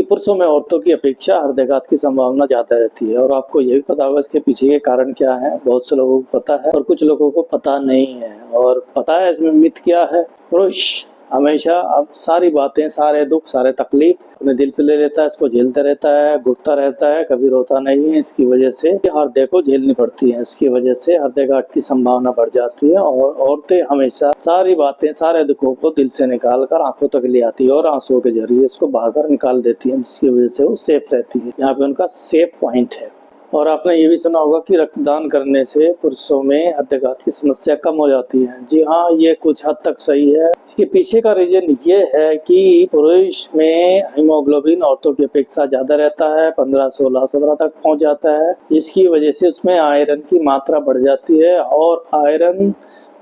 पुरुषों में औरतों की अपेक्षा हृदयघात की संभावना ज्यादा रहती है। और आपको ये भी पता होगा इसके पीछे के कारण क्या है। बहुत से लोगों को पता है और कुछ लोगों को पता नहीं है। और पता है इसमें मिथ क्या है। पुरुष हमेशा अब सारी बातें, सारे दुख, सारे तकलीफ अपने दिल पे ले लेता है, इसको झेलता रहता है, घुटता रहता है, कभी रोता नहीं है। इसकी वजह से हृदय को झेलनी पड़ती है। इसकी वजह से हृदयघात की संभावना बढ़ जाती है। और औरतें हमेशा सारी बातें, सारे दुखों को दिल से निकाल कर आंखों तक ले आती है और आंसुओं के जरिए इसको बहाकर निकाल देती है, जिसकी वजह से वो सेफ रहती है। यहाँ पे उनका सेफ पॉइंट है। और आपने ये भी सुना होगा कि रक्तदान करने से पुरुषों में हृदयघात की समस्या कम हो जाती है। जी हाँ, ये कुछ हद तक सही है। इसके पीछे का रीजन ये है कि पुरुष में हीमोग्लोबिन औरतों की अपेक्षा ज्यादा रहता है, 15, 16, 17 तक पहुंच जाता है। इसकी वजह से उसमें आयरन की मात्रा बढ़ जाती है और आयरन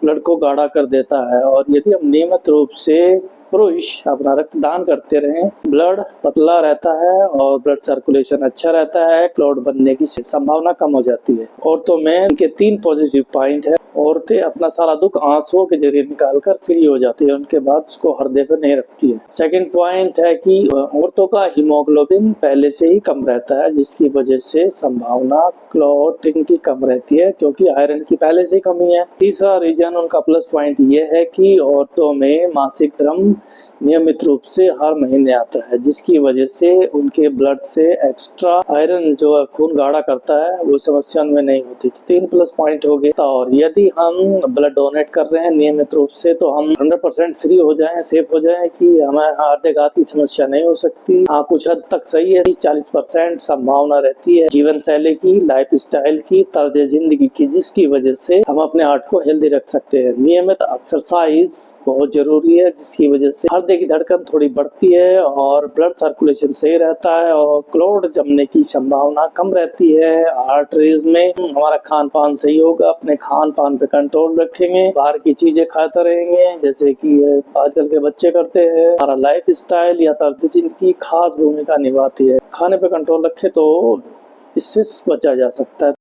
ब्लड को गाढ़ा कर देता है। और यदि हम नियमित रूप से पुरुष अपना रक्तदान करते रहें, ब्लड पतला रहता है और ब्लड सर्कुलेशन अच्छा रहता है, क्लॉट बनने की संभावना कम हो जाती है। औरतों में इनके 3 पॉजिटिव पॉइंट है। औरतें अपना सारा दुख आंसुओं के जरिए निकालकर फ्री हो जाती है, उनके बाद उसको हृदय पर नहीं रखती है। सेकंड पॉइंट है कि औरतों का हीमोग्लोबिन पहले से ही कम रहता है, जिसकी वजह से संभावना क्लॉटिंग की कम रहती है, क्योंकि आयरन की पहले से कमी है। तीसरा रीजन उनका प्लस पॉइंट ये है कि औरतों में मासिक धर्म नियमित रूप से हर महीने आता है, जिसकी वजह से उनके ब्लड से एक्स्ट्रा आयरन जो खून गाढ़ा करता है वो समस्या में नहीं होती। तो 3 प्लस पॉइंट हो गए। और यदि हम ब्लड डोनेट कर रहे हैं नियमित रूप से, तो हम 100% फ्री हो जाएं, सेफ हो जाएं कि हमें हृदयघात की समस्या नहीं हो सकती। हाँ, कुछ हद तक सही है। 30-40% संभावना रहती है जीवन शैली की, लाइफ स्टाइल की, तर्ज जिंदगी की, जिसकी वजह से हम अपने हार्ट को हेल्दी रख सकते हैं। नियमित एक्सरसाइज बहुत जरूरी है, जिसकी वजह से हृदय की धड़कन थोड़ी बढ़ती है और ब्लड सर्कुलेशन सही रहता है और क्लॉट जमने की संभावना कम रहती है। आर्टरीज में हमारा खान पान सही होगा, अपने खान पान पे कंट्रोल रखेंगे, बाहर की चीजें खाते रहेंगे जैसे कि आजकल के बच्चे करते हैं। हमारा लाइफ स्टाइल या तर्ज जिंदगी खास भूमिका निभाती है। खाने पे कंट्रोल रखे तो इससे बचा जा सकता है।